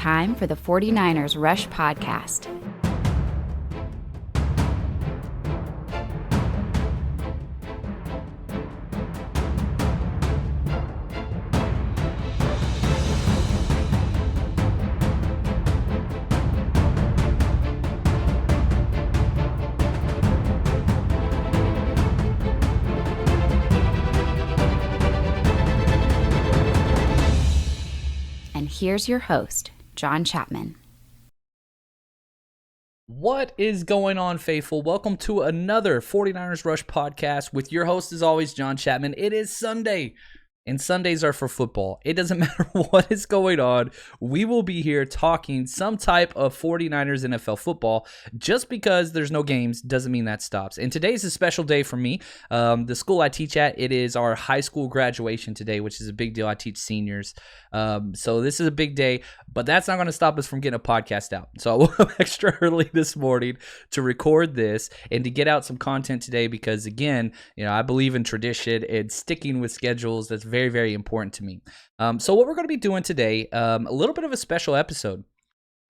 time for the 49ers Rush podcast. Here's your host, John Chapman. What is going on, faithful? Welcome to another 49ers Rush podcast with your host, as always, John Chapman. It is Sunday, and Sundays are for football. It doesn't matter what is going on. We will be here talking some type of 49ers NFL football. Just because there's no games doesn't mean that stops. And today's a special day for me. The school I teach at, it is our high school graduation today, which is a big deal. I teach seniors. So this is a big day, but that's not going to stop us from getting a podcast out. So I woke up extra early this morning to record this and to get out some content today because, again, I believe in tradition and sticking with schedules. That's very, very important to me. So what we're going to be doing today, a little bit of a special episode.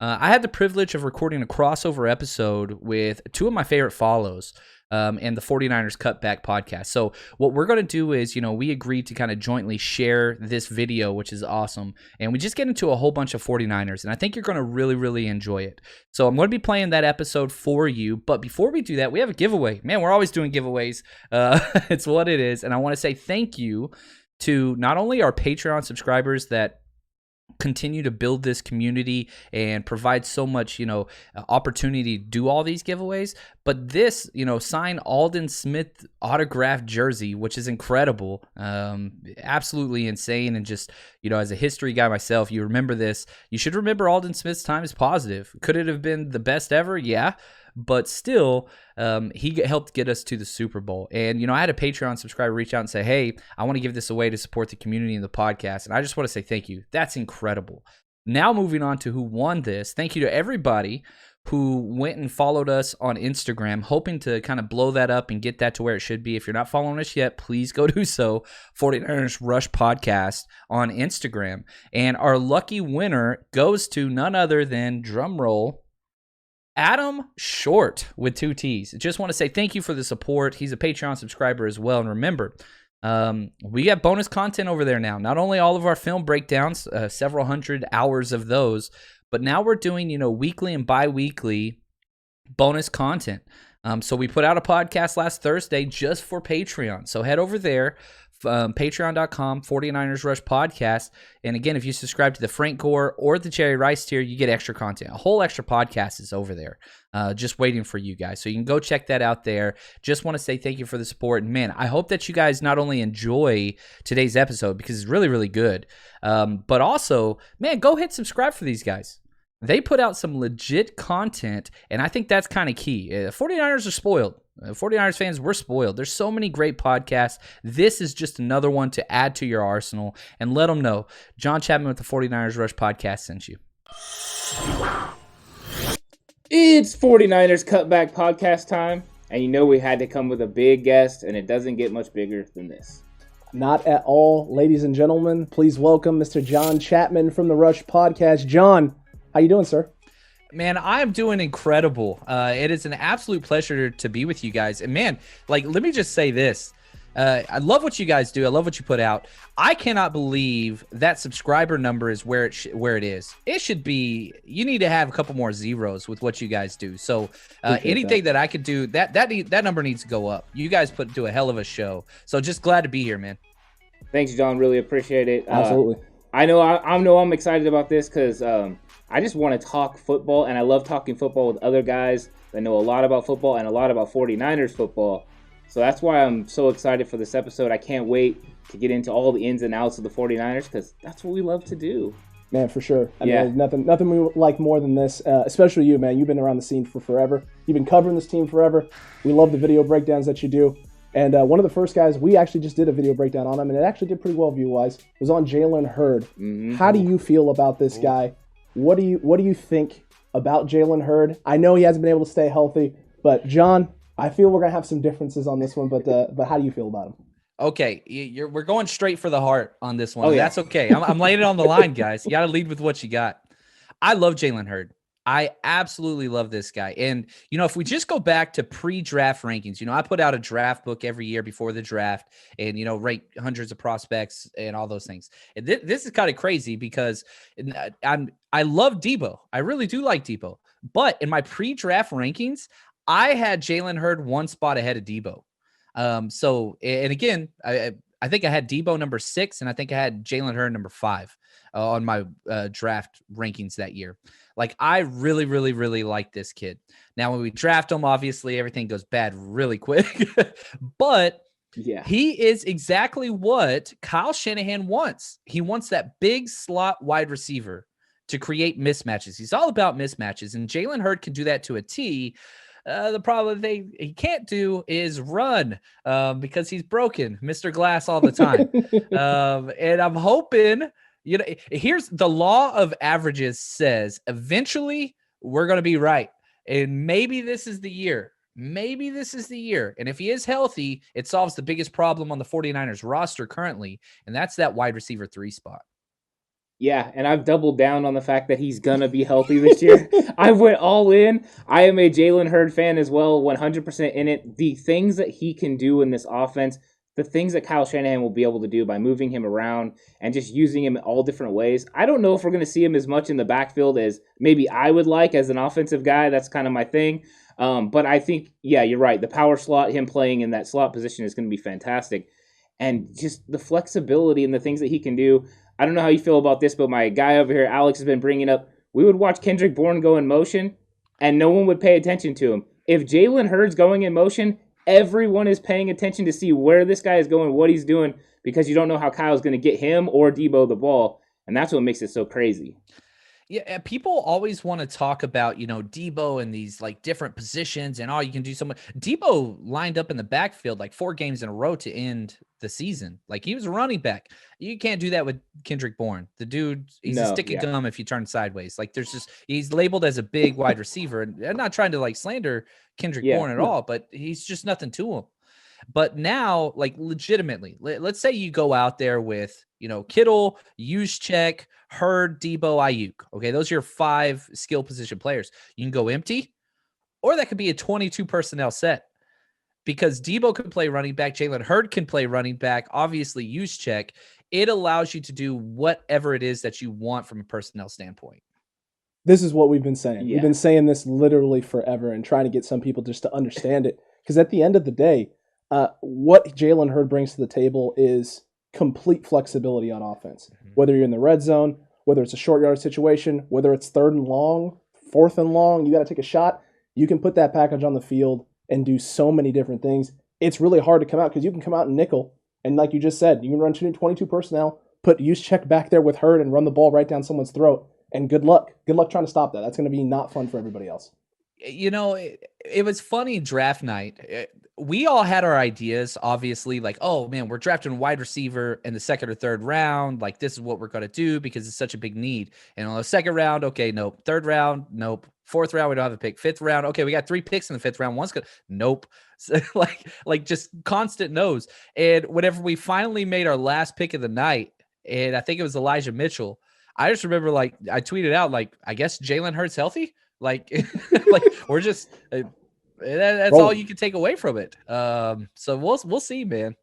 I had the privilege of recording a crossover episode with two of my favorite follows and the 49ers Cutback podcast. So what we're going to do is, we agreed to kind of jointly share this video, which is awesome. And we just get into a whole bunch of 49ers. And I think you're going to really, really enjoy it. So I'm going to be playing that episode for you. But before we do that, we have a giveaway. Man, we're always doing giveaways. It's what it is. And I want to say thank you to not only our Patreon subscribers that continue to build this community and provide so much, opportunity to do all these giveaways, but this, sign Aldon Smith autographed jersey, which is incredible, absolutely insane. And just, as a history guy myself, you remember this, you should remember Aldon Smith's time is positive. Could it have been the best ever? Yeah. But still, he helped get us to the Super Bowl. And, I had a Patreon subscriber reach out and say, hey, I want to give this away to support the community and the podcast. And I just want to say thank you. That's incredible. Now moving on to who won this. Thank you to everybody who went and followed us on Instagram, hoping to kind of blow that up and get that to where it should be. If you're not following us yet, please go do so. 49ers Rush Podcast on Instagram. And our lucky winner goes to none other than, drumroll, Adam Short with 2 T's. Just want to say thank you for the support. He's a Patreon subscriber as well. And remember, we got bonus content over there now. Not only all of our film breakdowns, several hundred hours of those, but now we're doing, weekly and bi-weekly bonus content. So we put out a podcast last Thursday just for Patreon. So head over there, patreon.com, 49ers Rush Podcast. And again, if you subscribe to the Frank Gore or the Jerry Rice tier, you get extra content. A whole extra podcast is over there, just waiting for you guys. So you can go check that out there. Just want to say thank you for the support. And man, I hope that you guys not only enjoy today's episode because it's really, really good, but also, man, go hit subscribe for these guys. They put out some legit content, and I think that's kind of key. 49ers are spoiled. 49ers fans, we're spoiled. There's so many great podcasts. This is just another one to add to your arsenal, and let them know John Chapman with the 49ers Rush Podcast sent you. It's 49ers Cutback Podcast time, and we had to come with a big guest, and it doesn't get much bigger than this. Not at all. Ladies and gentlemen, please welcome Mr. John Chapman from the Rush Podcast. John, how you doing, sir? Man, I am doing incredible. It is an absolute pleasure to be with you guys. And man, let me just say this. I love what you guys do. I love what you put out. I cannot believe that subscriber number is where it is. It should be, you need to have a couple more zeros with what you guys do. So anything that I could do, that number needs to go up. You guys do a hell of a show. So just glad to be here, man. Thanks, John. Really appreciate it. Absolutely. I know I'm excited about this because I just want to talk football, and I love talking football with other guys that know a lot about football and a lot about 49ers football. So that's why I'm so excited for this episode. I can't wait to get into all the ins and outs of the 49ers because that's what we love to do. Man, for sure. I mean, nothing we like more than this, especially you, man. You've been around the scene for forever. You've been covering this team forever. We love the video breakdowns that you do. And one of the first guys, we actually just did a video breakdown on him, and it actually did pretty well view-wise. It was on Jalen Hurd. Mm-hmm. How do you feel about this guy? What do you think about Jalen Hurd? I know he hasn't been able to stay healthy, but John, I feel we're gonna have some differences on this one. But how do you feel about him? Okay, we're going straight for the heart on this one. Oh, yeah. That's okay. I'm laying it on the line, guys. You got to lead with what you got. I love Jalen Hurd. I absolutely love this guy. And, if we just go back to pre-draft rankings, I put out a draft book every year before the draft and, rank hundreds of prospects and all those things. And this is kind of crazy because I love Debo. I really do like Debo. But in my pre-draft rankings, I had Jalen Hurd one spot ahead of Debo. And again, I think I had Debo number 6, and I think I had Jalen Hurd number 5 on my draft rankings that year. Like, I really, really, really like this kid. Now, when we draft him, obviously everything goes bad really quick, but he is exactly what Kyle Shanahan wants. He wants that big slot wide receiver to create mismatches. He's all about mismatches, and Jalen Hurd can do that to a T. The problem he can't do is run because he's broken, Mr. Glass all the time. And I'm hoping, here's the law of averages says eventually we're going to be right. And maybe this is the year. And if he is healthy, it solves the biggest problem on the 49ers roster currently, and that's that wide receiver 3 spot. Yeah, and I've doubled down on the fact that he's going to be healthy this year. I went all in. I am a Jalen Hurd fan as well, 100% in it. The things that he can do in this offense, the things that Kyle Shanahan will be able to do by moving him around and just using him in all different ways. I don't know if we're going to see him as much in the backfield as maybe I would like as an offensive guy. That's kind of my thing. But I think, yeah, you're right. The power slot, him playing in that slot position is going to be fantastic. And just the flexibility and the things that he can do. I don't know how you feel about this, but my guy over here, Alex, has been bringing up, we would watch Kendrick Bourne go in motion, and no one would pay attention to him. If Jalen Hurd's going in motion, everyone is paying attention to see where this guy is going, what he's doing, because you don't know how Kyle's going to get him or Debo the ball, and that's what makes it so crazy. Yeah, people always want to talk about, Debo and these like different positions and you can do so much. Debo lined up in the backfield like 4 games in a row to end the season. Like, he was a running back. You can't do that with Kendrick Bourne. The dude, he's a stick of gum if you turn sideways. Like, he's labeled as a big wide receiver, and I'm not trying to like slander Kendrick Bourne at all, but he's just nothing to him. But now, like, legitimately, let's say you go out there with, Kittle, Juszczyk, Hurd, Debo, Aiyuk. Okay, those are your 5 skill position players. You can go empty, or that could be a 22 personnel set because Debo can play running back, Jalen Hurd can play running back, obviously Juszczyk. It allows you to do whatever it is that you want from a personnel standpoint. This is what we've been saying. Yeah. We've been saying this literally forever and trying to get some people just to understand it. Because at the end of the day, what Jalen Hurd brings to the table is complete flexibility on offense. Mm-hmm. Whether you're in the red zone, whether it's a short yard situation, whether it's 3rd and long, 4th and long, you got to take a shot. You can put that package on the field and do so many different things. It's really hard to come out because you can come out in nickel. And like you just said, you can run 22 personnel, put Juszczyk back there with Hurd and run the ball right down someone's throat. And good luck. Good luck trying to stop that. That's going to be not fun for everybody else. It was funny draft night. We all had our ideas, obviously, like, oh, man, we're drafting a wide receiver in the 2nd or 3rd round. Like, this is what we're going to do because it's such a big need. And on the 2nd round, okay, nope. 3rd round, nope. 4th round, we don't have a pick. 5th round, okay, we got 3 picks in the 5th round. One's good. Nope. So, like just constant no's. And whenever we finally made our last pick of the night, and I think it was Elijah Mitchell, I just remember, like, I tweeted out, like, I guess Jalen Hurd's healthy. Like, we're just that's all you can take away from it. So we'll see, man.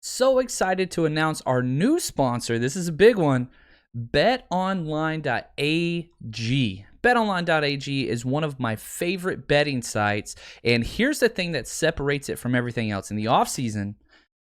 So excited to announce our new sponsor. This is a big one. BetOnline.ag. BetOnline.ag is one of my favorite betting sites, and here's the thing that separates it from everything else. In the offseason,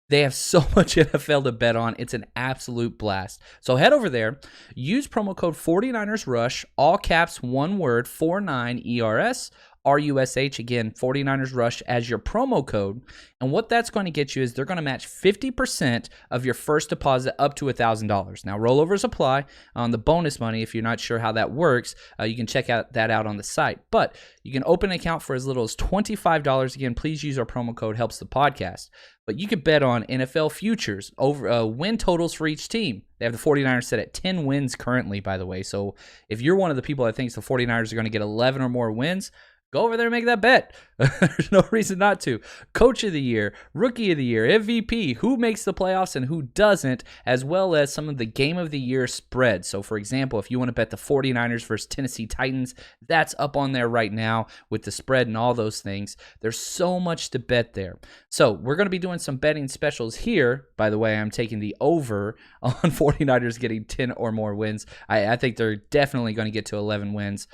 they have so much NFL to bet on. It's an absolute blast. So head over there, use promo code 49ersRush, all caps, one word, 49ERS, RUSH, again, 49ers Rush as your promo code. And what that's going to get you is they're going to match 50% of your first deposit up to $1,000. Now, rollovers apply on the bonus money. If you're not sure how that works, you can check that out on the site. But you can open an account for as little as $25. Again, please use our promo code, helps the podcast. But you can bet on NFL futures, over win totals for each team. They have the 49ers set at 10 wins currently, by the way. So if you're one of the people that thinks the 49ers are going to get 11 or more wins, Go over there and make that bet. There's no reason not to. Coach of the year, rookie of the year, MVP, who makes the playoffs and who doesn't, as well as some of the game of the year spreads. So, for example, if you want to bet the 49ers versus Tennessee Titans, that's up on there right now with the spread and all those things. There's so much to bet there. So, we're going to be doing some betting specials here. By the way, I'm taking the over on 49ers getting 10 or more wins. I think they're definitely going to get to 11 wins.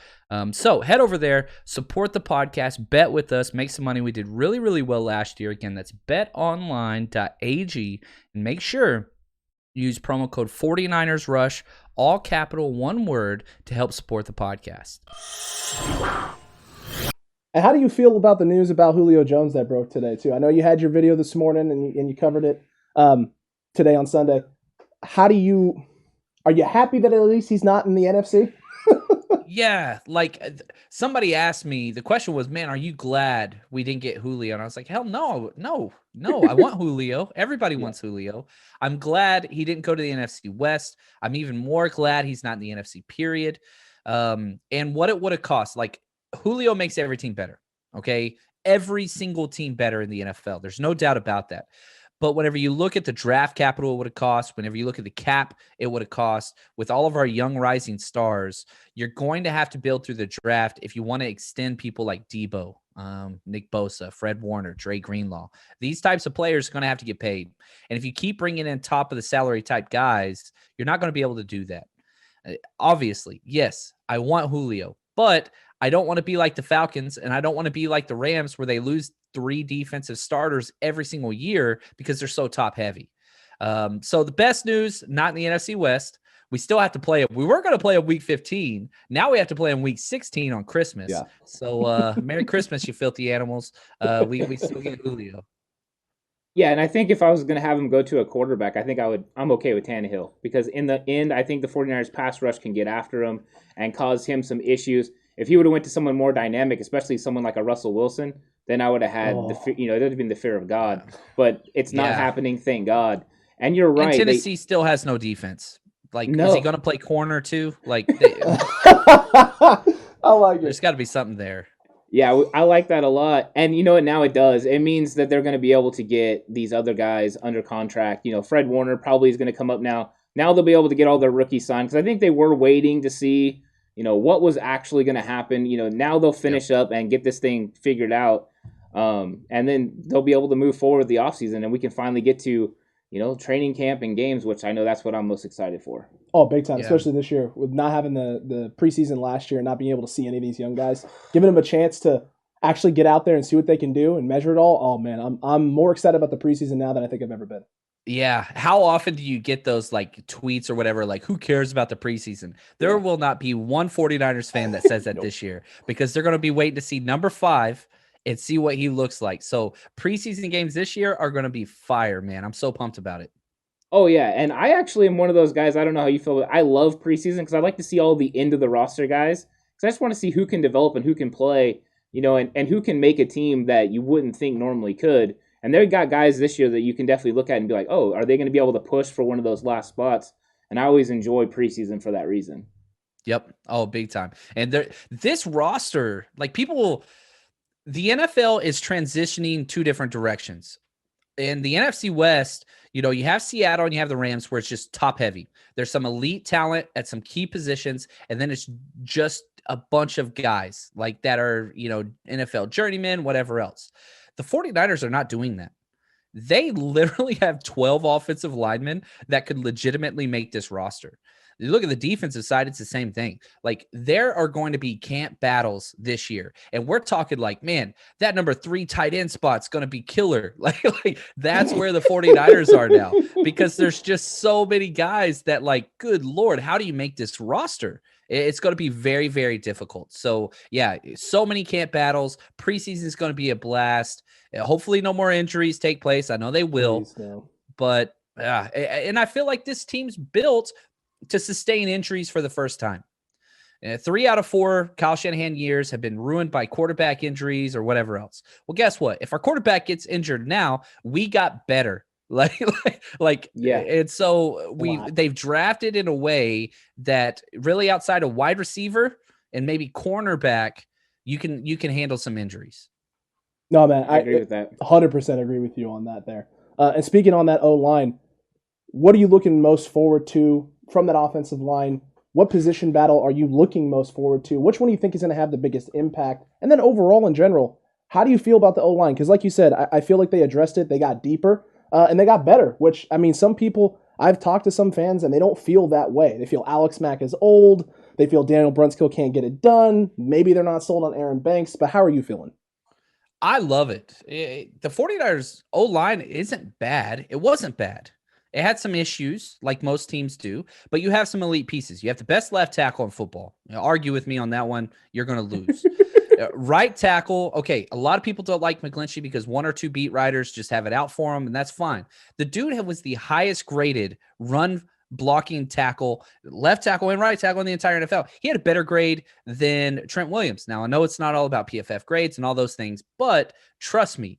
So head over there, support the podcast, bet with us, make some money. We did really, really well last year. Again, that's betonline.ag, and make sure you use promo code 49ersRush, all capital, one word, to help support the podcast. And how do you feel about the news about Julio Jones that broke today, too? I know you had your video this morning and you covered it today on Sunday. Are you happy that at least he's not in the NFC? Yeah, like somebody asked me, the question was, man, are you glad we didn't get Julio? And I was like, hell no. I want Julio. Everybody wants Julio. I'm glad he didn't go to the NFC West. I'm even more glad he's not in the NFC period. And what it would have cost, like Julio makes every team better. Okay. Every single team better in the NFL. There's no doubt about that. But whenever you look at the draft capital it would have cost, whenever you look at the cap it would have cost, with all of our young rising stars, you're going to have to build through the draft if you want to extend people like Debo, Nick Bosa, Fred Warner, Dre Greenlaw. These types of players are going to have to get paid. And if you keep bringing in top of the salary type guys, you're not going to be able to do that. Obviously, yes, I want Julio, but I don't want to be like the Falcons, and I don't want to be like the Rams where they lose 3 defensive starters every single year because they're so top heavy. So the best news, not in the NFC West. We still have to play it. We were going to play on week 15. Now we have to play on week 16 on Christmas. Yeah. So Merry Christmas, you filthy animals. We still get Julio. Yeah, and I think if I was going to have him go to a quarterback, I'm okay with Tannehill, because in the end, I think the 49ers pass rush can get after him and cause him some issues. If he would have went to someone more dynamic, especially someone like a Russell Wilson, then I would have had it would have been the fear of God. But it's not happening, thank God. And you're right. And Tennessee still has no defense. Like, is he going to play corner too? Like, I like it. There's got to be something there. Yeah, I like that a lot. And you know what? Now it does. It means that they're going to be able to get these other guys under contract. You know, Fred Warner probably is going to come up now. Now they'll be able to get all their rookies signed, because I think they were waiting to see, what was actually going to happen. Now they'll finish up and get this thing figured out. And then they'll be able to move forward with the offseason, and we can finally get to, training camp and games, which I know that's what I'm most excited for. Oh, big time, especially this year with not having the preseason last year and not being able to see any of these young guys, giving them a chance to actually get out there and see what they can do and measure it all. Oh man, I'm more excited about the preseason now than I think I've ever been. Yeah. How often do you get those like tweets or whatever, like, who cares about the preseason? There will not be one 49ers fan that says that this year, because they're going to be waiting to see number 5 and see what he looks like. So preseason games this year are going to be fire, man. I'm so pumped about it. Oh, yeah, and I actually am one of those guys. I don't know how you feel, but I love preseason because I like to see all the end of the roster guys, because I just want to see who can develop and who can play, and who can make a team that you wouldn't think normally could. And they got guys this year that you can definitely look at and be like, oh, are they going to be able to push for one of those last spots? And I always enjoy preseason for that reason. Yep. Oh, big time. And this roster, like the NFL is transitioning 2 different directions. In the NFC West, you have Seattle and you have the Rams, where it's just top heavy. There's some elite talent at some key positions, and then it's just a bunch of guys like that are, NFL journeymen, whatever else. The 49ers are not doing that. They literally have 12 offensive linemen that could legitimately make this roster. You look at the defensive side, it's the same thing. Like, there are going to be camp battles this year. And we're talking like, man, that number 3 tight end spot's going to be killer. Like that's where the 49ers are now, because there's just so many guys that, like, good Lord, how do you make this roster? It's going to be very, very difficult. So, yeah, so many camp battles. Preseason is going to be a blast. Hopefully no more injuries take place. I know they will. But, and I feel like this team's built to sustain injuries for the first time. 3 out of 4 Kyle Shanahan years have been ruined by quarterback injuries or whatever else. Well, guess what? If our quarterback gets injured now, we got better. Yeah. And so they've drafted in a way that really, outside of wide receiver and maybe cornerback, you can handle some injuries. No, man, I agree with that. 100% agree with you on that there. And speaking on that O-line, what are you looking most forward to from that offensive line? What position battle are you looking most forward to? Which one do you think is going to have the biggest impact? And then overall, in general, how do you feel about the O-line? Because like you said, I feel like they addressed it. They got deeper, and they got better, which, I mean, some people, I've talked to some fans, and they don't feel that way. They feel Alex Mack is old. They feel Daniel Brunskill can't get it done. Maybe they're not sold on Aaron Banks, but how are you feeling? I love it. The 49ers O-line isn't bad. It wasn't bad. It had some issues, like most teams do, but you have some elite pieces. You have the best left tackle in football. Argue with me on that one, you're going to lose. Right tackle, okay, a lot of people don't like McGlinchey because one or two beat writers just have it out for him, and that's fine. The dude was the highest graded run blocking tackle, left tackle and right tackle in the entire NFL. He had a better grade than Trent Williams. Now, I know it's not all about PFF grades and all those things, but trust me,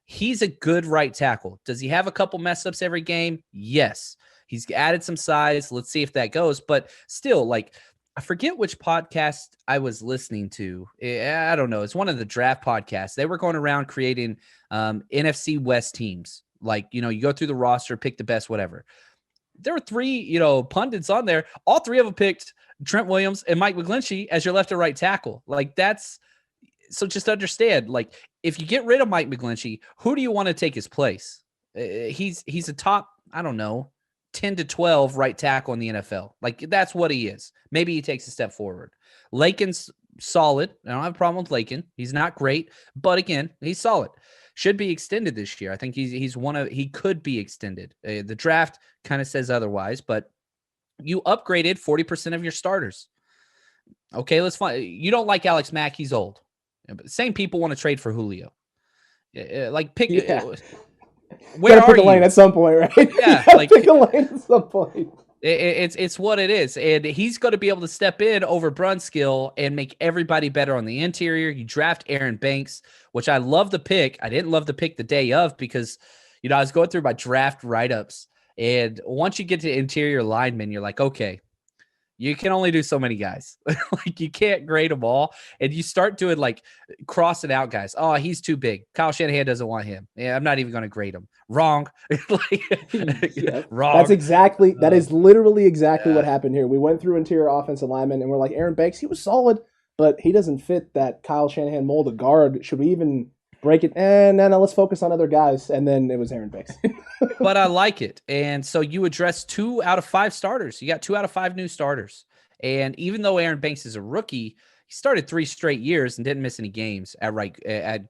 he's a good right tackle. Does he have a couple mess ups every game? Yes. He's added some size. Let's see if that goes. But still, like, I forget which podcast I was listening to. I don't know. It's one of the draft podcasts. They were going around creating NFC West teams. Like, you go through the roster, pick the best, whatever. There were three, pundits on there. All three of them picked Trent Williams and Mike McGlinchey as your left or right tackle. Like, so just understand, like, if you get rid of Mike McGlinchey, who do you want to take his place? He's a top, I don't know, 10 to 12 right tackle in the NFL. Like, that's what he is. Maybe he takes a step forward. Lakin's solid. I don't have a problem with Lakin. He's not great, but again, he's solid. Should be extended this year. I think he could be extended. The draft kind of says otherwise, but you upgraded 40% of your starters. Okay, let's find. You don't like Alex Mack. He's old. Same people want to trade for Julio. Like, pick. Yeah. Where are pick a you? lane at some point, right? Yeah, like pick a lane at some point. It's what it is, and he's going to be able to step in over Brunskill and make everybody better on the interior. You draft Aaron Banks, which I love the pick. I didn't love the pick the day of because, I was going through my draft write-ups, and once you get to interior linemen, you're like, okay, you can only do so many guys. Like, you can't grade them all. And you start doing, like, crossing out guys. Oh, he's too big. Kyle Shanahan doesn't want him. Yeah, I'm not even going to grade him. Wrong. Wrong. That is literally exactly what happened here. We went through interior offensive linemen, and we're like, Aaron Banks, he was solid, but he doesn't fit that Kyle Shanahan mold of guard. Should we even break it? No, let's focus on other guys. And then it was Aaron Banks. But I like it. And so you address 2 out of 5 starters. You got 2 out of 5 new starters. And even though Aaron Banks is a rookie, he started 3 straight years and didn't miss any games at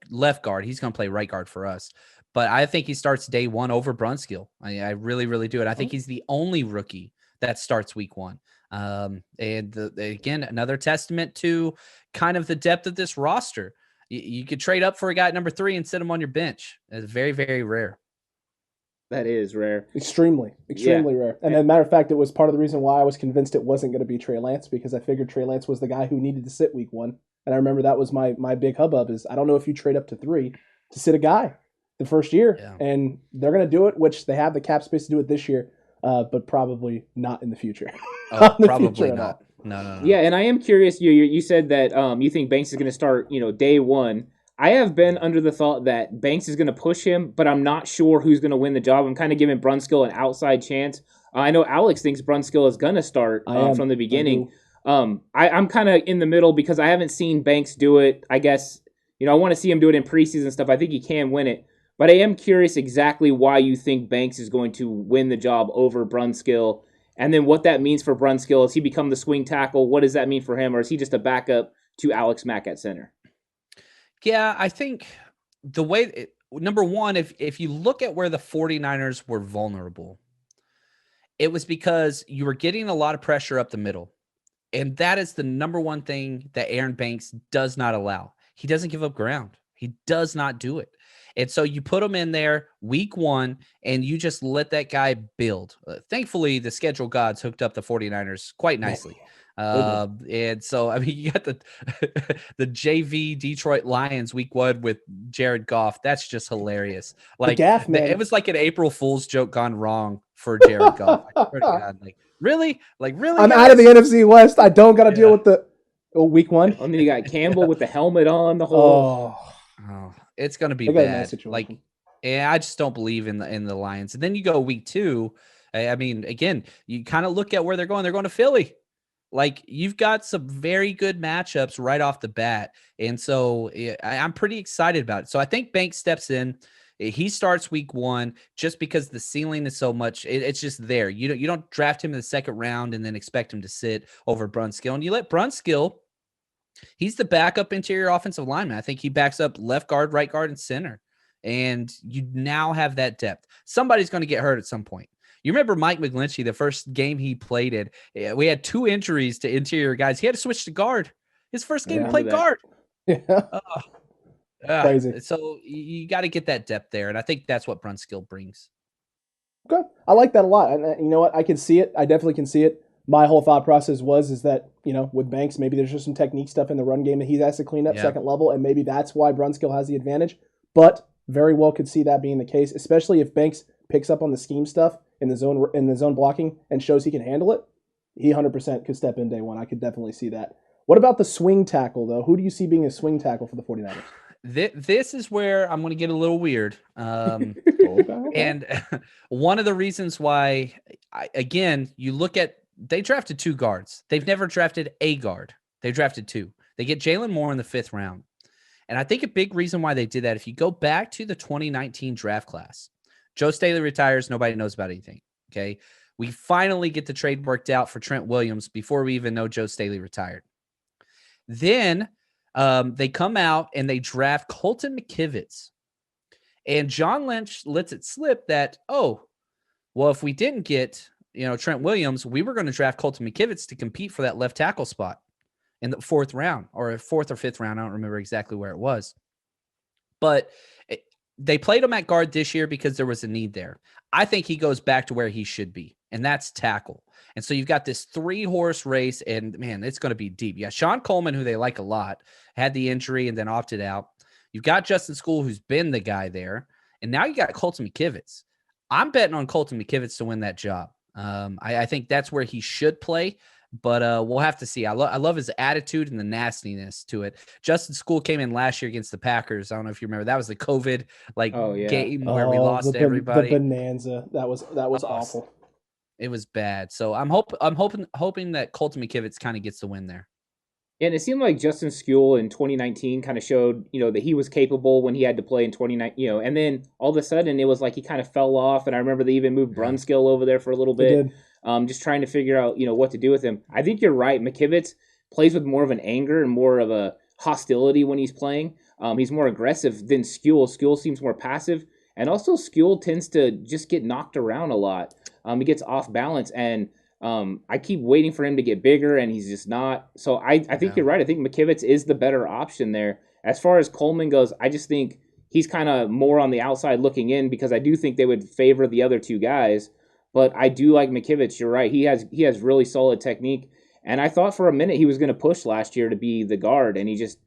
left guard. He's going to play right guard for us. But I think he starts day one over Brunskill. I really, really do. And I think he's the only rookie that starts week 1. And again, another testament to kind of the depth of this roster. You could trade up for a guy at number 3 and sit him on your bench. It's very, very rare. That is rare. Extremely rare. And as a matter of fact, it was part of the reason why I was convinced it wasn't going to be Trey Lance, because I figured Trey Lance was the guy who needed to sit week 1. And I remember that was my big hubbub is I don't know if you trade up to 3 to sit a guy the first year. Yeah. And they're going to do it, which they have the cap space to do it this year, but probably not in the future. Probably not. No. Yeah, and I am curious. You said that you think Banks is going to start, day 1. I have been under the thought that Banks is going to push him, but I'm not sure who's going to win the job. I'm kind of giving Brunskill an outside chance. I know Alex thinks Brunskill is going to start from the beginning. I'm kind of in the middle because I haven't seen Banks do it. I guess, I want to see him do it in preseason stuff. I think he can win it. But I am curious exactly why you think Banks is going to win the job over Brunskill, and then what that means for Brunskill. Has he become the swing tackle? What does that mean for him? Or is he just a backup to Alex Mack at center? Yeah, I think the way number one, if you look at where the 49ers were vulnerable, it was because you were getting a lot of pressure up the middle. And that is the number one thing that Aaron Banks does not allow. He doesn't give up ground. He does not do it. And so you put him in there week 1 and you just let that guy build. Thankfully, the schedule gods hooked up the 49ers quite nicely. And so, I mean, you got the JV Detroit Lions week 1 with Jared Goff. That's just hilarious. Like, it was like an April Fool's joke gone wrong for Jared Goff. God, really? Like, really? I'm out of the NFC West. I don't got to deal with the Oh, week 1. And then you got Campbell with the helmet on the whole. Oh, it's going to be They got a nice bad. situation. I just don't believe in the Lions. And then you go week 2. I mean, again, you kind of look at where they're going. They're going to Philly. Like, you've got some very good matchups right off the bat. And so I'm pretty excited about it. So I think Banks steps in. He starts week 1 just because the ceiling is so much. It's just there. You don't draft him in the second round and then expect him to sit over Brunskill. And you let Brunskill, he's the backup interior offensive lineman. I think he backs up left guard, right guard, and center. And you now have that depth. Somebody's going to get hurt at some point. You remember Mike McGlinchey, the first game he played in, we had 2 injuries to interior guys. He had to switch to guard. His first game he played guard. Yeah. Crazy. So you got to get that depth there, and I think that's what Brunskill brings. Okay. I like that a lot. And you know what? I can see it. I definitely can see it. My whole thought process is that, with Banks, maybe there's just some technique stuff in the run game that he has to clean up second level, and maybe that's why Brunskill has the advantage. But very well could see that being the case, especially if Banks picks up on the scheme stuff in the zone blocking and shows he can handle it. He 100% could step in day one. I could definitely see that. What about the swing tackle, though? Who do you see being a swing tackle for the 49ers? This is where I'm going to get a little weird. Okay. And one of the reasons why, you look at, they drafted 2 guards. They've never drafted a guard. They drafted 2. They get Jalen Moore in the 5th round. And I think a big reason why they did that, if you go back to the 2019 draft class, Joe Staley retires. Nobody knows about anything. Okay. We finally get the trade worked out for Trent Williams before we even know Joe Staley retired. Then they come out and they draft Colton McKivitz. And John Lynch lets it slip that, if we didn't get, Trent Williams, we were going to draft Colton McKivitz to compete for that left tackle spot in the 4th round, or 4th or 5th round. I don't remember exactly where it was. But they played him at guard this year because there was a need there. I think he goes back to where he should be, and that's tackle. And so you've got this 3-horse race, and, man, it's going to be deep. Yeah, Sean Coleman, who they like a lot, had the injury and then opted out. You've got Justin School, who's been the guy there, and now you got Colton McKivitz. I'm betting on Colton McKivitz to win that job. I think that's where he should play. But we'll have to see. I love his attitude and the nastiness to it. Justin School came in last year against the Packers. I don't know if you remember. That was the COVID game where we lost everybody. The bonanza. That was awful. It was bad. So I'm hoping that Colton McKivitz kind of gets the win there. And it seemed like Justin School in 2019 kind of showed, that he was capable when he had to play in 2019, and then all of a sudden it was like he kind of fell off. And I remember they even moved Brunskill over there for a little bit. Just trying to figure out, what to do with him. I think you're right. McKivitz plays with more of an anger and more of a hostility when he's playing. He's more aggressive than Skule. Skule seems more passive. And also Skule tends to just get knocked around a lot. He gets off balance. And I keep waiting for him to get bigger, and he's just not. So I think you're right. I think McKivitz is the better option there. As far as Coleman goes, I just think he's kind of more on the outside looking in, because I do think they would favor the other 2 guys. But I do like McKivitz. You're right. He has really solid technique. And I thought for a minute he was going to push last year to be the guard, and he just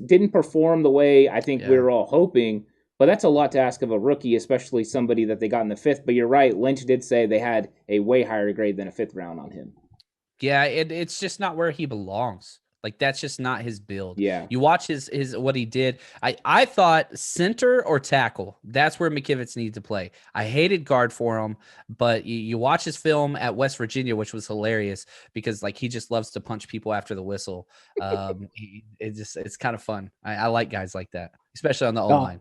didn't perform the way I think we were all hoping. But that's a lot to ask of a rookie, especially somebody that they got in the 5th. But you're right. Lynch did say they had a way higher grade than a 5th round on him. Yeah, it's just not where he belongs. Like, that's just not his build. Yeah. You watch his what he did. I thought center or tackle, that's where McKivitz needed to play. I hated guard for him, but you watch his film at West Virginia, which was hilarious because he just loves to punch people after the whistle. It's kind of fun. I like guys like that, especially on the O-line.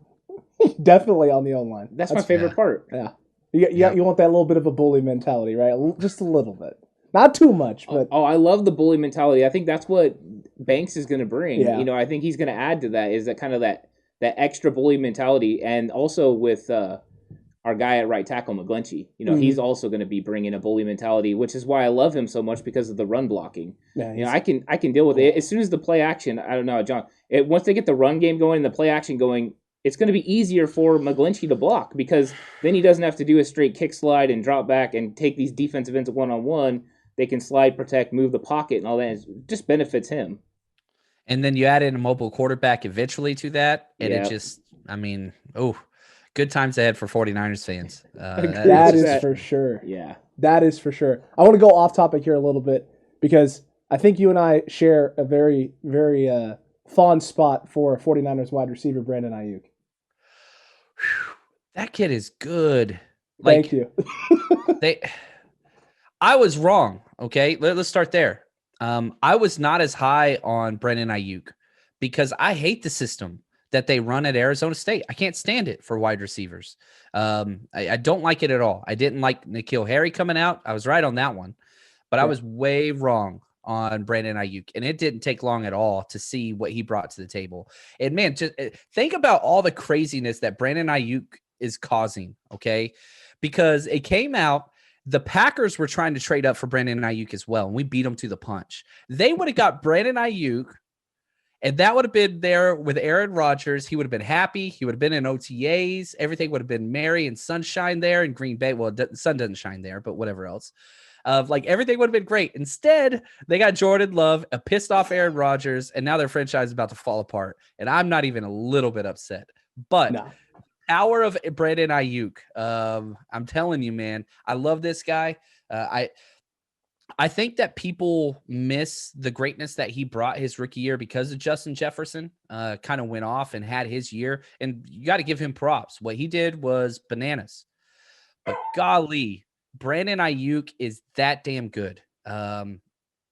Definitely on the O-line. That's my favorite part. Yeah. You want that little bit of a bully mentality, right? Just a little bit. Not too much, but I love the bully mentality. I think that's what Banks is going to bring. Yeah. I think he's going to add to that, is that kind of that extra bully mentality, and also with our guy at right tackle, McGlinchey. He's also going to be bringing a bully mentality, which is why I love him so much, because of the run blocking. Yeah, I can deal with it as soon as the play action. I don't know, John. Once they get the run game going and the play action going, it's going to be easier for McGlinchey to block, because then he doesn't have to do a straight kick slide and drop back and take these defensive ends one-on-one. They can slide, protect, move the pocket, and all that. It just benefits him. And then you add in a mobile quarterback eventually to that, and it just, good times ahead for 49ers fans. That is for sure. Yeah. That is for sure. I want to go off topic here a little bit, because I think you and I share a very, very fond spot for 49ers wide receiver Brandon Aiyuk. That kid is good. Thank you. I was wrong. Okay, let's start there. I was not as high on Brandon Aiyuk because I hate the system that they run at Arizona State. I can't stand it for wide receivers. I don't like it at all. I didn't like N'Keal Harry coming out. I was right on that one, but I was way wrong on Brandon Aiyuk, and it didn't take long at all to see what he brought to the table. And man, just think about all the craziness that Brandon Aiyuk is causing, okay? Because it came out, the Packers were trying to trade up for Brandon Aiyuk as well, and we beat them to the punch. They would have got Brandon Aiyuk, and that would have been there with Aaron Rodgers. He would have been happy. He would have been in OTAs. Everything would have been merry and sunshine there in Green Bay. Well, the sun doesn't shine there, but whatever else. Everything would have been great. Instead, they got Jordan Love, a pissed off Aaron Rodgers, and now their franchise is about to fall apart. And I'm not even a little bit upset. But power of Brandon Aiyuk. I'm telling you, man, I love this guy. I think that people miss the greatness that he brought his rookie year because of Justin Jefferson kind of went off and had his year. And you got to give him props. What he did was bananas. But golly, Brandon Aiyuk is that damn good.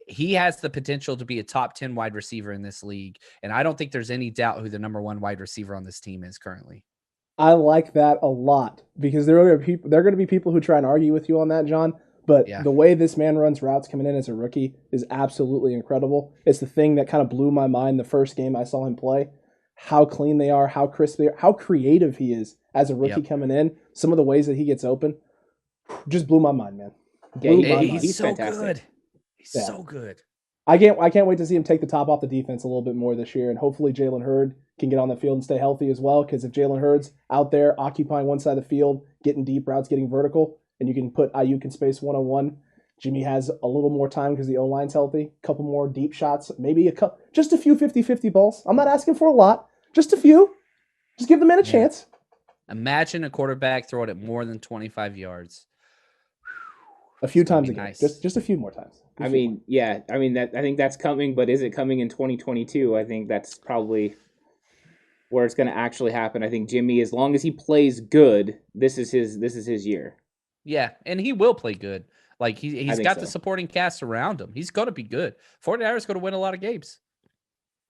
He has the potential to be a top 10 wide receiver in this league. And I don't think there's any doubt who the number one wide receiver on this team is currently. I like that a lot because there are going to be people who try and argue with you on that, John. But the way this man runs routes coming in as a rookie is absolutely incredible. It's the thing that kind of blew my mind the first game I saw him play. How clean they are, how crisp they are, how creative he is as a rookie coming in. Some of the ways that he gets open just blew my mind, man. He's so good. He's so good. I can't wait to see him take the top off the defense a little bit more this year, and hopefully Jalen Hurd can get on the field and stay healthy as well, because if Jalen Hurd's out there occupying one side of the field, getting deep routes, getting vertical, and you can put Aiyuk in space one-on-one, Jimmy has a little more time because the O-line's healthy, a couple more deep shots, maybe just a few 50-50 balls. I'm not asking for a lot, just a few. Just give the man a chance. Imagine a quarterback throwing it more than 25 yards. A few times again. Nice. Just a few more times. I think that's coming, but is it coming in 2022? I think that's probably where it's going to actually happen. I think Jimmy, as long as he plays good, this is his year. Yeah, and he will play good. Like he's got the supporting cast around him. He's going to be good. 49ers going to win a lot of games.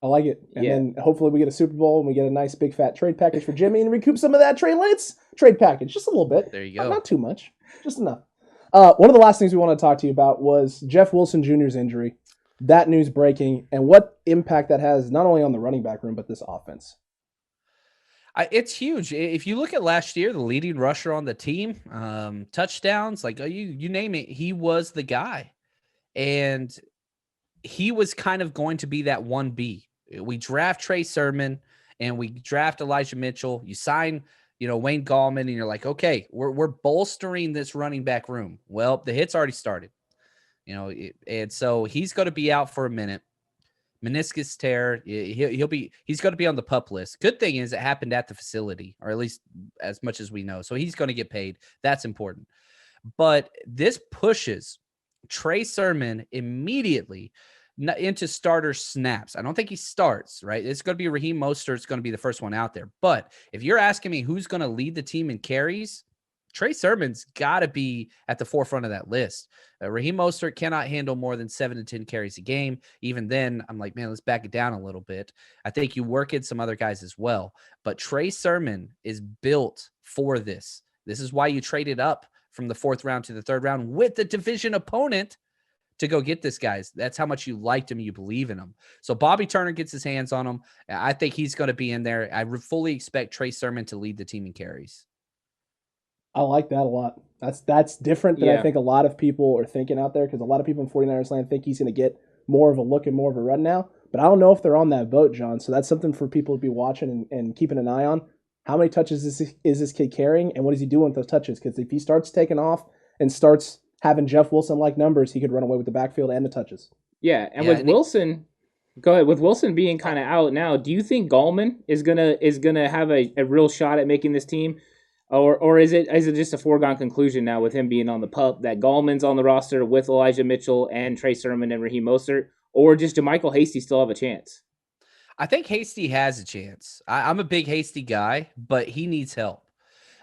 I like it. And then hopefully we get a Super Bowl and we get a nice big fat trade package for Jimmy and recoup some of that Trey Lance trade package. Just a little bit. There you go. Not too much. Just enough. One of the last things we want to talk to you about was Jeff Wilson Jr.'s injury. That news breaking and what impact that has not only on the running back room, but this offense. It's huge. If you look at last year, the leading rusher on the team, touchdowns, like you name it, he was the guy. And he was kind of going to be that 1B. We draft Trey Sermon and we draft Elijah Mitchell. You sign, Wayne Gallman, and you're like, okay, we're bolstering this running back room. Well, the hit's already started, and so he's going to be out for a minute. Meniscus tear. He's going to be on the PUP list. Good thing is it happened at the facility, or at least as much as we know. So he's going to get paid. That's important. But this pushes Trey Sermon immediately into starter snaps. I don't think he starts, right? It's going to be Raheem Mostert. It's going to be the first one out there. But if you're asking me who's going to lead the team in carries, Trey Sermon's got to be at the forefront of that list. Raheem Mostert cannot handle more than 7 to 10 carries a game. Even then, I'm like, man, let's back it down a little bit. I think you work in some other guys as well. But Trey Sermon is built for this. This is why you traded up from the 4th round to the 3rd round with the division opponent to go get this guy. That's how much you liked him. You believe in him. So Bobby Turner gets his hands on him. I think he's going to be in there. I fully expect Trey Sermon to lead the team in carries. I like that a lot. That's different than I think a lot of people are thinking out there, because a lot of people in 49ers land think he's going to get more of a look and more of a run now. But I don't know if they're on that boat, John. So that's something for people to be watching and keeping an eye on. How many touches is this kid carrying, and what is he doing with those touches? Because if he starts taking off and starts having Jeff Wilson-like numbers, he could run away with the backfield and the touches. Yeah, and with Wilson, go ahead. With Wilson being kind of out now, do you think Gallman is gonna have a real shot at making this team? Or is it just a foregone conclusion now with him being on the pup that Gallman's on the roster with Elijah Mitchell and Trey Sermon and Raheem Mostert, or just JaMychal Hasty still have a chance? I think Hasty has a chance. I'm a big Hasty guy, but he needs help.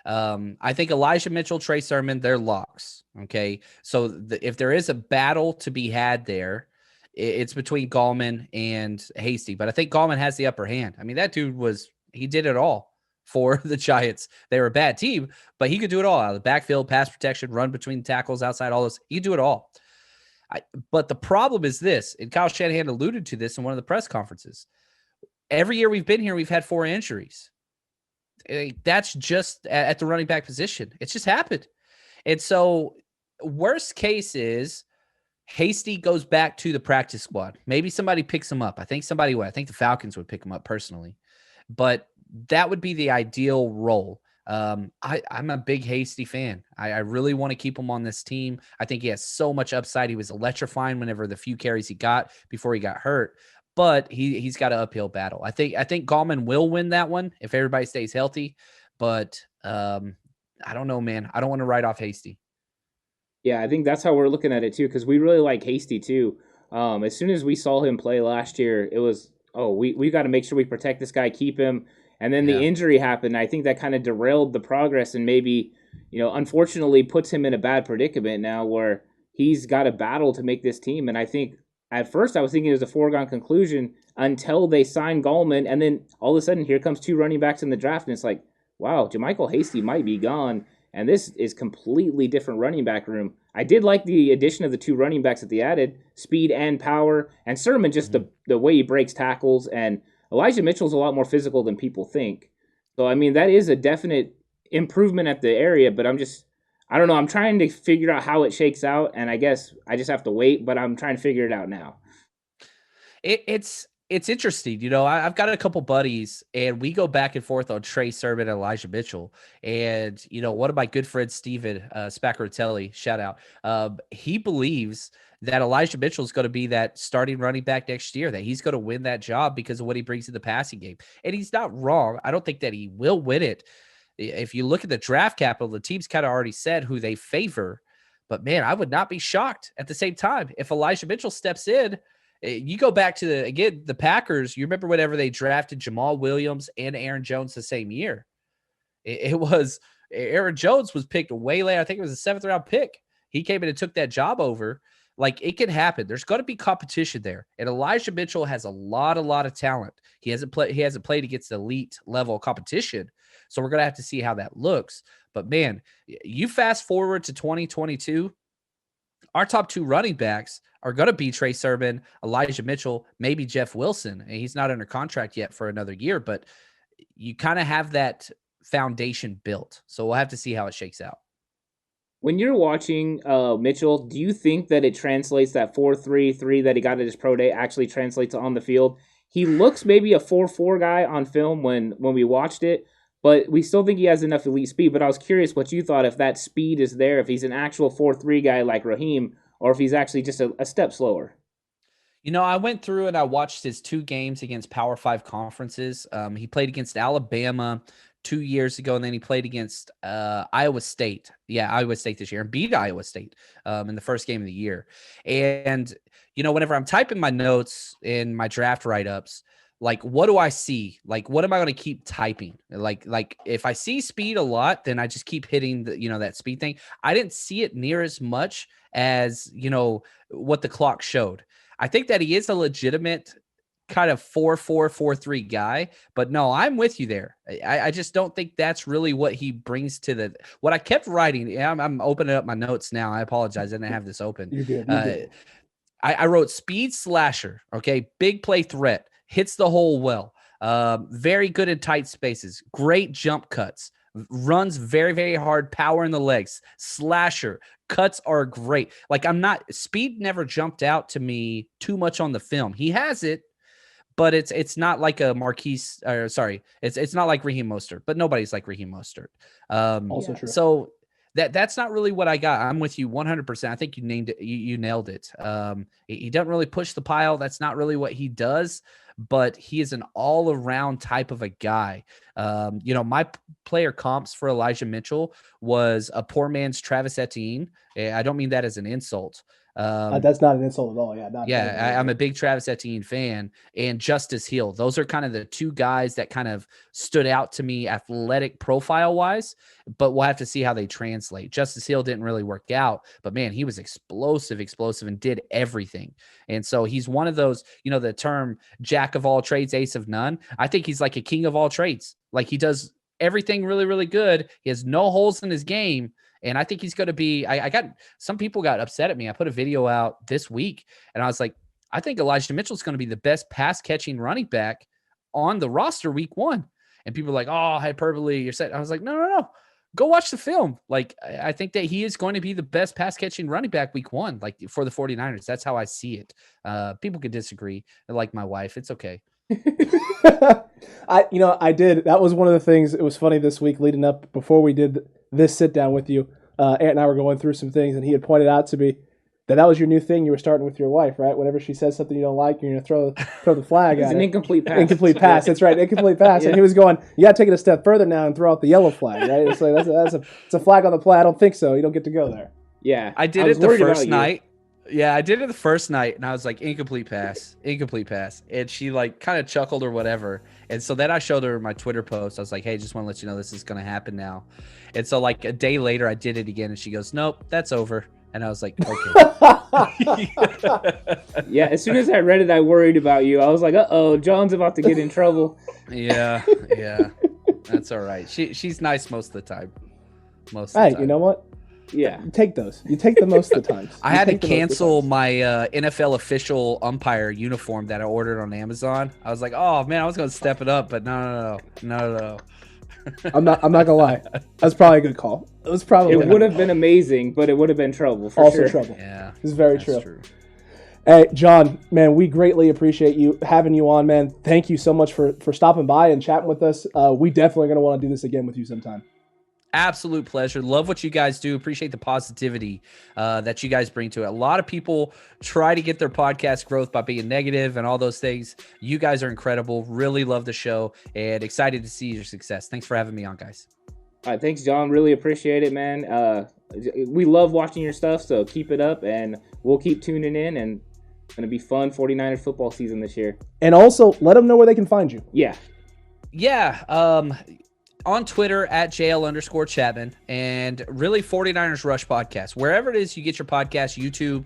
I think Elijah Mitchell, Trey Sermon, they're locks. Okay. So if there is a battle to be had there, it's between Gallman and Hasty. But I think Gallman has the upper hand. I mean, that dude he did it all for the Giants. They were a bad team, but he could do it all out of the backfield, pass protection, run between tackles, outside, all those. He could do it all. But the problem is this, and Kyle Shanahan alluded to this in one of the press conferences. Every year we've been here, we've had 4 injuries. That's just at the running back position. It's just happened. And so worst case is Hasty goes back to the practice squad. Maybe somebody picks him up. I think somebody would. I think the Falcons would pick him up personally. But that would be the ideal role. I'm a big Hasty fan. I really want to keep him on this team. I think he has so much upside. He was electrifying whenever the few carries he got before he got hurt. But he's got an uphill battle. I think Gallman will win that one if everybody stays healthy. But I don't know, man. I don't want to write off Hasty. Yeah, I think that's how we're looking at it too, because we really like Hasty too. As soon as we saw him play last year, it was, we got to make sure we protect this guy, keep him. And then the injury happened. I think that kind of derailed the progress and maybe, unfortunately puts him in a bad predicament now where he's got a battle to make this team. And I think at first I was thinking it was a foregone conclusion until they signed Gallman. And then all of a sudden here comes 2 running backs in the draft. And it's like, wow, JaMychal Hasty might be gone. And this is completely different running back room. I did like the addition of the 2 running backs that they added, speed and power. And Sermon, just the way he breaks tackles. And Elijah Mitchell's a lot more physical than people think. So, I mean, that is a definite improvement at the area. But I don't know. I'm trying to figure out how it shakes out. And I guess I just have to wait. But I'm trying to figure it out now. It's interesting. I've got a couple buddies and we go back and forth on Trey Sermon and Elijah Mitchell. And, one of my good friends, Steven Spaccaratelli, shout out, he believes that Elijah Mitchell is going to be that starting running back next year, that he's going to win that job because of what he brings to the passing game. And he's not wrong. I don't think that he will win it. If you look at the draft capital, the team's kind of already said who they favor. But, man, I would not be shocked at the same time if Elijah Mitchell steps in. You go back to the Packers. You remember whenever they drafted Jamal Williams and Aaron Jones the same year, it was Aaron Jones was picked way later. I think it was a 7th round pick. He came in and took that job over. Like, it can happen. There's going to be competition there. And Elijah Mitchell has a lot of talent. He hasn't played against elite level competition. So we're going to have to see how that looks. But man, you fast forward to 2022, our top 2 running backs are going to be Trey Sermon, Elijah Mitchell, maybe Jeff Wilson. And he's not under contract yet for another year, but you kind of have that foundation built. So we'll have to see how it shakes out. When you're watching Mitchell, do you think that it translates, that 4.33 that he got at his pro day actually translates on the field? He looks maybe a 4.4 guy on film when we watched it, but we still think he has enough elite speed. But I was curious what you thought, if that speed is there, if he's an actual 4.3 guy like Raheem, or if he's actually just a step slower. I went through and I watched his 2 games against Power 5 conferences. He played against Alabama 2 years ago, and then he played against Iowa State. Yeah, Iowa State this year, and beat Iowa State in the first game of the year. And, whenever I'm typing my notes in my draft write-ups, like, what do I see? Like, what am I going to keep typing? Like if I see speed a lot, then I just keep hitting that speed thing. I didn't see it near as much as, what the clock showed. I think that he is a legitimate kind of 4.4, 4.3 guy, but no, I'm with you there. I just don't think that's really what he brings to what I kept writing. I'm opening up my notes now. I apologize. I didn't have this open. You're good. I wrote speed slasher. Okay. Big play threat, hits the hole well. Very good in tight spaces, great jump cuts, runs very, very hard, power in the legs, slasher, cuts are great. Like, speed never jumped out to me too much on the film. He has it, but it's not like a Marquise, it's not like Raheem Mostert, but nobody's like Raheem Mostert. Also true. So that's not really what I got. I'm with you 100%. I think you named it. You nailed it. He doesn't really push the pile. That's not really what he does, but he is an all-around type of a guy. My player comps for Elijah Mitchell was a poor man's Travis Etienne. I don't mean that as an insult. That's not an insult at all. I'm a big Travis Etienne fan, and Justice Hill. Those are kind of the two guys that kind of stood out to me athletic profile wise, but we'll have to see how they translate. Justice Hill didn't really work out, but man, he was explosive and did everything. And so he's one of those, the term jack of all trades, ace of none. I think he's like a king of all trades. Like he does everything really, really good. He has no holes in his game. And I think he's going to be, some people got upset at me. I put a video out this week and I was like, I think Elijah Mitchell's going to be the best pass catching running back on the roster week 1. And people were like, oh, hyperbole, you're set. I was like, no. Go watch the film. Like, I think that he is going to be the best pass catching running back week 1, like for the 49ers. That's how I see it. People could disagree. Like my wife, it's okay. I did. That was one of the things. It was funny this week leading up before we did this sit down with you. Ant and I were going through some things, and he had pointed out to me that was your new thing. You were starting with your wife, right? Whenever she says something you don't like, you're going to throw the flag at it. It's an incomplete pass. Incomplete pass. That's right. Incomplete pass. Yeah. And he was going, you got to take it a step further now and throw out the yellow flag, right? It's like it's a flag on the play. I don't think so. You don't get to go there. Yeah, I did it the first night. Yeah, I did it the first night, and I was like, incomplete pass. And she like kind of chuckled or whatever. And so then I showed her my Twitter post. I was like, hey, just want to let you know this is going to happen now. And so like a day later, I did it again, and she goes, nope, that's over. And I was like, okay. Yeah, as soon as I read it, I worried about you. I was like, uh-oh, John's about to get in trouble. Yeah. That's all right. She's nice most of the time. Hey, you know what? Yeah. You take those. You take the most of the times. I had to cancel my NFL official umpire uniform that I ordered on Amazon. I was like, oh, man, I was going to step it up, but no. I'm not gonna lie. That's probably a good call. It would have been amazing, but it would have been trouble for also sure. Trouble. Yeah, this is very true. Hey, John, man, we greatly appreciate you having you on, man. Thank you so much for stopping by and chatting with us. We definitely gonna want to do this again with you sometime. Absolute pleasure. Love what you guys do. Appreciate the positivity that you guys bring to it. A lot of people try to get their podcast growth by being negative and all those things. You guys are incredible. Really love the show and excited to see your success. Thanks for having me on, guys. All right, thanks, John. Really appreciate it, man. We love watching your stuff, so keep it up, and we'll keep tuning in, and it's going to be fun 49ers football season this year. And also, let them know where they can find you. Yeah. On Twitter at JL_Chapman, and really 49ers Rush Podcast. Wherever it is you get your podcast, YouTube,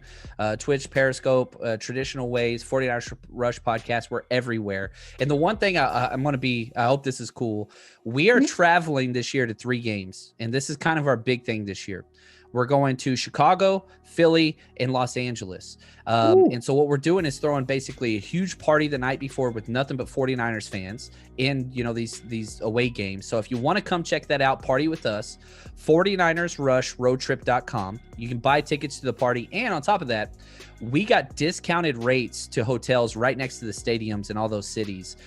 Twitch, Periscope, traditional ways, 49ers Rush Podcast, we're everywhere. And the one thing I'm going to be, I hope this is cool, we are traveling this year to 3 games, and this is kind of our big thing this year. We're going to Chicago, Philly, and Los Angeles. And so what we're doing is throwing basically a huge party the night before with nothing but 49ers fans in, these away games. So if you want to come check that out, party with us, 49ersrushroadtrip.com. You can buy tickets to the party. And on top of that, we got discounted rates to hotels right next to the stadiums in all those cities,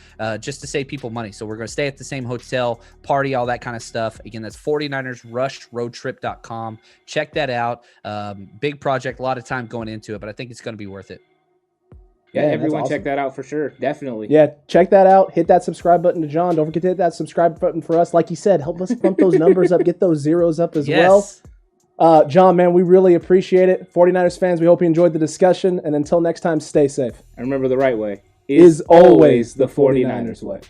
just to save people money. So we're going to stay at the same hotel, party, all that kind of stuff. Again, that's 49ersrushroadtrip.com. Check that out. Big project, a lot of time going into it, but I think it's going to be worth it. Yeah, everyone awesome. Check that out for sure. Definitely. Yeah, check that out. Hit that subscribe button to John. Don't forget to hit that subscribe button for us. Like you said, help us pump those numbers up, get those zeros up as well. John, man, we really appreciate it. 49ers fans, we hope you enjoyed the discussion. And until next time, stay safe. And remember, the right way is always the 49ers way.